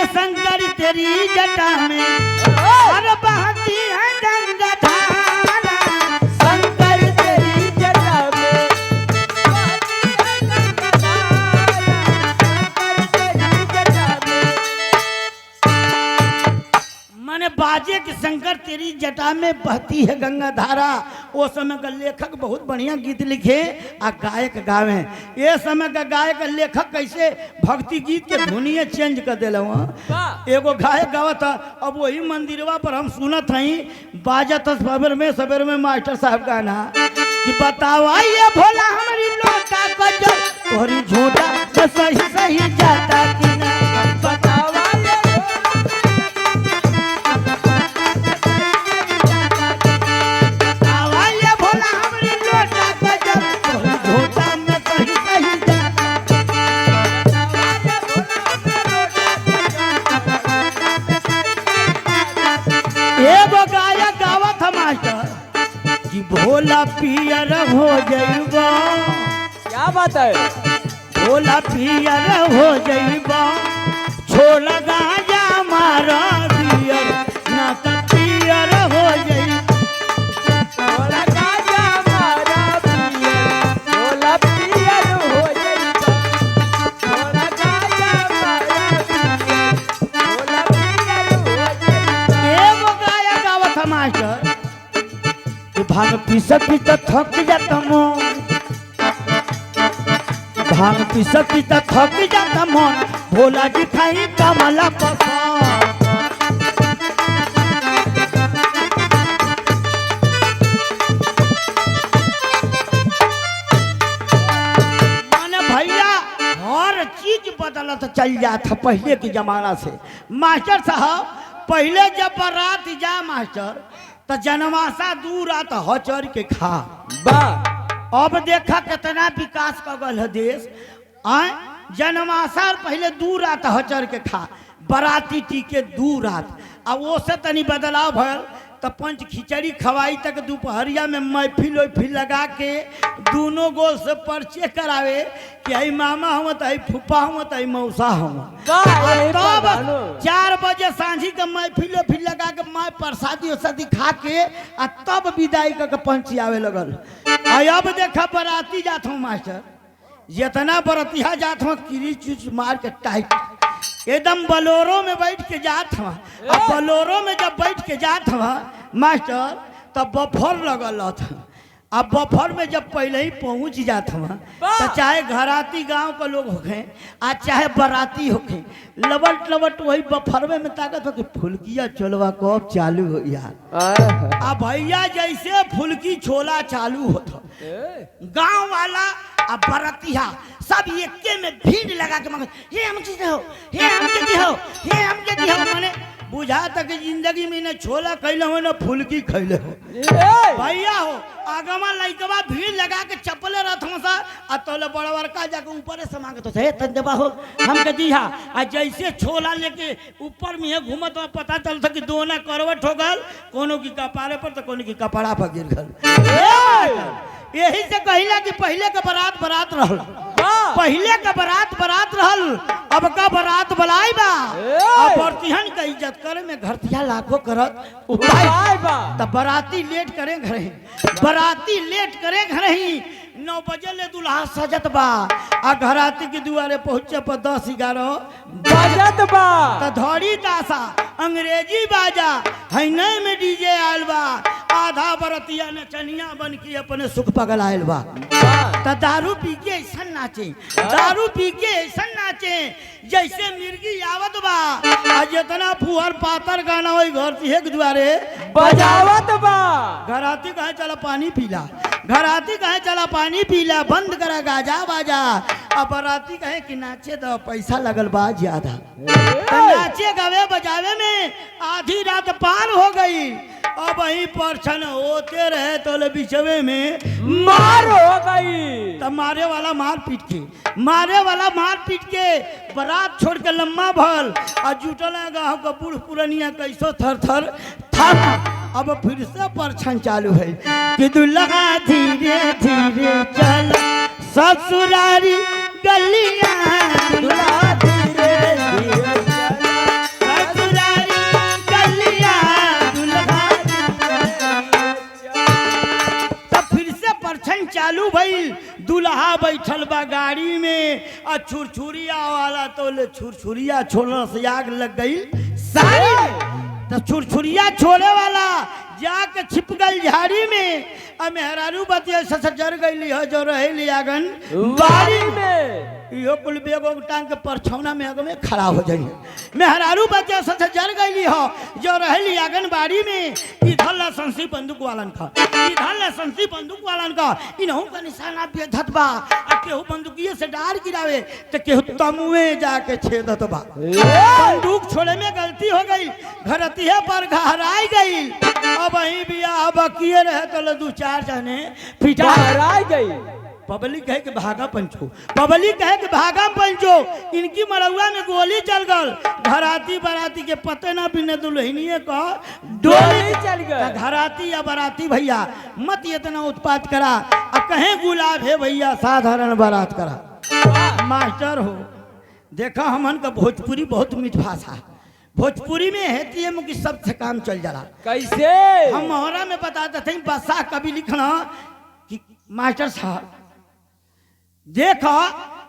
के शंकर तेरी जटा में और बहती है गंगा धारा। शंकर तेरी जटा में बहती है गंगा धारा। शंकर तेरी जटा में माने बाजे के शंकर तेरी जटा में बहती है गंगा धारा। वो समय का लेखक बहुत बढ़िया गीत लिखे आ गायक गावे। ये समय का गायक लेखक कैसे भक्ति गीत के धुनिये चेंज कर दिल। एगो गायक गावत अब वही मंदिरवा पर हम सुनत हई बाजत सवेर में मास्टर साहब गाना कि बतावा ये भोला हमारी लोटा गजब तोरी झूठा तो सही सही जाता कि ना। बतावा भोला पियर हो जाइबा। क्या बात है? भोला पियर हो जाइबा छोड़ गांजा मारा पियर ना तो पियर हो जाइबा। भोला गांजा मारा पियर भोला पियर हो जाइबा। भोला गांजा मारा पियर भोला पियर हो जाइबा। एगो गायक गावत है मास्टर भांग पीसत पीसत थक जाता मन। भांग पीसत पीसत थक जाता मन भोला जी खाई कमला पसंद। माने भैया हर चीज बदलत चल जाता पहले के जमाना से। मास्टर साहब पहले जब बारात जा मास्टर तो जनमासा दूर आत हचर के खा बा। अब देखा कितना विकास कर गल है देश। आए जनमासा पहले दूर आत हचर के खा बराती टीके दूर आत। अब वो से तनी बदलाव भल तो पंच खिचड़ी खवाई तक दोपहरिया में महफिल वफिल लगा के दोनों गोल से परिचय करावे कि आई मामा हम तो आई फूफा हम तो आई मौसा हम। तब 4 बजे सांझी के महफिल वफिल लगा के माँ प्रसादी उसादी खा के आ तब विदाई करके पंची आवे लगल। अब देखा बराती जात हूँ मास्टर जितना बरतिया जात हूँ किरी चूच मार के टाइट एकदम बलोरो में बैठ के जात हवा। अब बलोरो में जब बैठ के जात हवा मास्टर तब बफर लगल था। अब बफर में जब पहले ही पहुंच जात हवा तो चाहे घराती गांव का लोग होखे आ चाहे बराती होखे लबट लबट वही बफरवे में ताकत हो कि फुलकिया चोलवा कब चालू हो यार। अब भैया जैसे फुलकी छोला चालू होता गांव वाला अब बरतिया सब एके में भीड़ लगा के मांगे हे हम चीज हो हे हम के हो हे हम के हो। माने बुझा तक जिंदगी में न छोला खैले हो न फुलकी खैले हो भैया हो। आगमा लइकवा भीड़ लगा के चप्पले रहत सा आ तोले बड़ा बड़का जाके ऊपर से मांगत हे तन देबा हो हम के दिहा आ जैसे छोला लेके ऊपर में घूमत में पता चलता कि दोना करवट हो गल कोनो की कपारे पर तो कोनो की कपड़ा पर गिर गल। यही से कहिला कि पहले का बारात बारात रहल पहले का बारात बारात रहल अब का बारात बलाई बा। अब बरतिहन का इज्जत करे में घरतिया लाखों करत उपाय बा। तब बाराती लेट करे घरे बाराती लेट करे घरे ही 9 बजे ले दुल्हा सजत बा आ घराती के दुआरे पहुंचे पर 10-11 बजत बा। तो धड़ी तासा अंग्रेजी बाजा है नहीं में डीजे आयल बा। आधा बरतिया ने चनिया बन के अपने सुख पगल आयल बा। तो दारू पी के ऐसा नाचे दारू पी के ऐसा नाचे जैसे मिर्गी आवत बा आ जितना फुहर पातर गाना हो घर से एक दुआरे बजावत बा। घराती कहे चला पानी पीला घराती कहे चला पानी पीला बंद करा गाजा बाजा। अब बराती कहे कि नाचे तो पैसा लगल बा ज्यादा। नाचे गावे बजावे में आधी रात पार हो गई। अब वहीं परछन होते रहे तो बिचवे में मार हो गई। तब मारे वाला मार पीट के बारात छोड़ के लम्मा भल और जुटल गाँव का बूढ़ पुरनिया कैसो थर थर थर। अब फिर से परछन चालू है कि दुल्हा धीरे धीरे चल ससुरारी गलियां दुल्हा धीरे धीरे चला बैठल बा गाड़ी में और छुरछुरिया वाला तो ले छुरछुरिया छोड़ने से आग लग गई साड़ी में। तो छुरछुरिया छोड़े वाला जाके छिप गई झाड़ी में और मेहरारू बतिया ससर गई हो जो रहे आंगन बाड़ी में। यो कुल बेगो टांग के परछौना में अगमे खड़ा हो जाइए। मेहरारू बच्चा सच जर गई हो जो रहली आंगनबाड़ी में। इधर लाइसेंसी बंदूक वालन का, इधर लाइसेंसी बंदूक वालन का इनहू का निशाना बेधत बा। आ केहू बंदूकिए से डार गिरावे तो केहू तमुए जाके छेदत बा। बंदूक छोड़े में गलती हो गई, घरतिया पर घहराई गई। अब वही बिया बकिए रहे तो दो चार जने पिटा गई। पब्लिक कहे कि भागा पंचो, पब्लिक कहे कि भागा पंचो। इनकी मरौआ में गोली चल गल। घराती बराती के पते ना बिने दुल्हनिए का डोली चल गई। घराती या बराती भैया मत इतना उत्पात करा। कहे गुलाब है भैया साधारण बारात करा। मास्टर हो देखा हमन का भोजपुरी बहुत मीठ भाषा है। भोजपुरी में हेती मुकी सबसे काम चल जाला। कैसे हम मोहरा में बताते थे बसा कभी लिखना कि मास्टर साहब देखो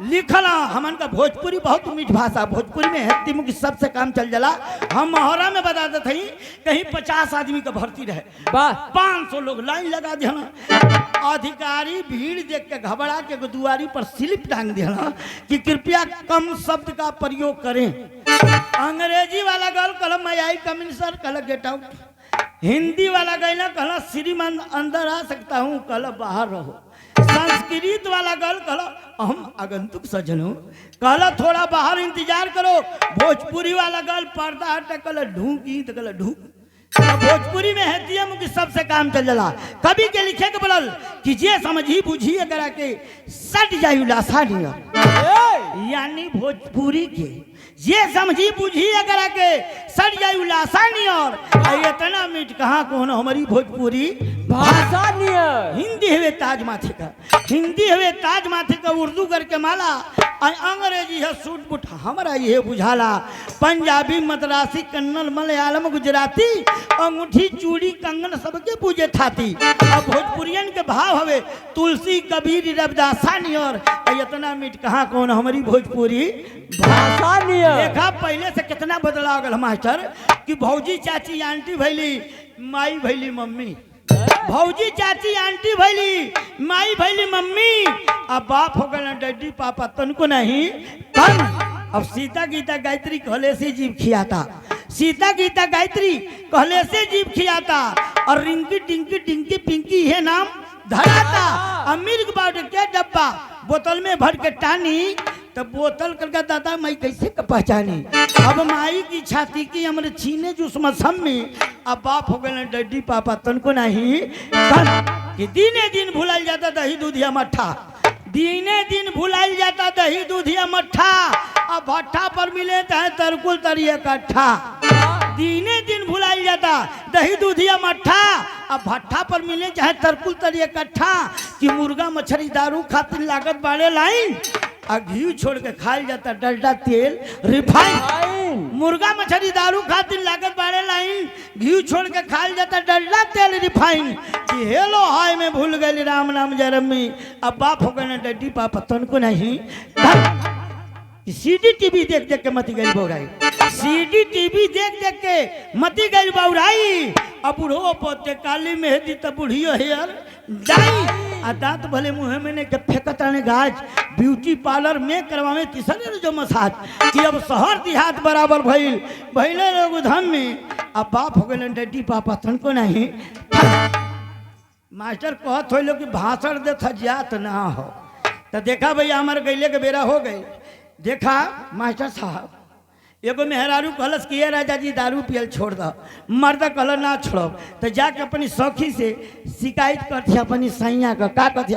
लिखला हमन का भोजपुरी बहुत मीठ भाषा। भोजपुरी में हेती मुकी सबसे काम चल जाला। हम मोहरा में बताते थे कहीं 50 आदमी का भर्ती रहे, 500 लोग लाइन लगा दिया। अधिकारी भीड़ देख के घबरा के दुआरी पर स्लिप टांग दिया कि कृपया कम शब्द का प्रयोग करें। अंग्रेजी वाला गल कल मैं आई कमिंग सर, कल गेट आउट। हिंदी वाला गई ना कहला श्रीमान अंदर आ सकता हूँ, कल बाहर रहो। संस्कृत वाला गल कहला हम आगंतुक सजनो, कहला थोड़ा बाहर इंतजार करो। भोजपुरी वाला गल पर्दा हटे कल ढूंढी तो कल ढूंढ। भोजपुरी में है मुझे सबसे काम चल जाला। कभी के लिखे के बोलल कि जे समझी बुझी अगर के सट जायु लासानिया, यानी भोजपुरी के ये समझी बुझी अगर के सट जायु लासानी। और इतना मीठ कहाँ कौन हमारी भोजपुरी भाषा हिंदी हुए ताज माथे का, हिंदी हुए ताज माथे का उर्दू करके माला। अंग्रेजी है सूट बूट हमारा ये बुझाला। पंजाबी मद्रासी कन्नड़ मलयालम गुजराती अंगूठी चूड़ी कंगन सबके पूजे थाती। अब भोजपुरियन के भाव हवे तुलसी कबीर रविदासानी। और इतना मीठ कहाँ कौन हमारी भोजपुरी भाषा देखा पहले से कितना बदलाव गल मास्टर कि भौजी चाची आंटी भैली माई भैली मम्मी, भौजी चाची आंटी भैली माई भैली मम्मी। अब बाप हो गए डैडी पापा तनको नहीं तन। अब सीता गीता गायत्री कहले से जीव खियाता, सीता गीता गायत्री कहले से जीव खियाता। और रिंकी टिंकी टिंकी पिंकी है नाम धराता। अमीर के के डब्बा बोतल में भर के टानी तब बोतल करके दादा मैं कैसे पहचानी। अब माई की छाती की हमरे छीने जूस मौसमी। अब बाप हो गए डैडी पापा तनको नहीं तन कि दिने दिन भुलाइल जाता दही दूधिया मट्ठा, दिने दिन भुलाइल जाता दही दूधिया मट्ठा। अब भट्ठा पर मिले चाहे तरकुल तरिए कट्ठा, दिने दिन भुलाइल जाता दही दूधिया मट्ठा। अब भट्ठा पर मिले चाहे तरकुल तरिए कट्ठा कि मुर्गा मछली दारू खातिर लागत बाड़े लाइन। आ घी छोड़ के खाइल जाता डलडा तेल रिफाइन। मुर्गा मछली दारू खातिर लागत बाड़े लाइन, घी छोड़ के खाइल जाता डलडा तेल रिफाइन। कि हेलो हाय में भूल गए राम नाम जरम में। अब बाप हो गए डैडी पापा तनको नहीं। सीडी टीवी देख देख के मती गई बौराई, सीडी टीवी देख देख के मती गई बौराई। अब बूढ़ो पोते काली मेहंदी तो बूढ़ियो हेयर डाई। आ दांत भले मुँह में ने के फेंकताने गाज। ब्यूटी पार्लर में करवावे तीसरे जो मसाज कि अब शहर देहात बराबर भइल भइले लोग धन में। अब बाप हो गए डैडी पापा तनको नहीं। मास्टर कहत हो लोग कि भाषण देता जात ना हो। तो देखा भैया हमारे गैले के बेरा हो गई। देखा मास्टर साहब एगो मेहरारू कहलस कि ये राजा जी दारू पियल छोड़ दो, मर्द कहल ना छोड़ो। तो जाके अपनी सखी से शिकायत करती अपनी सैया का कहती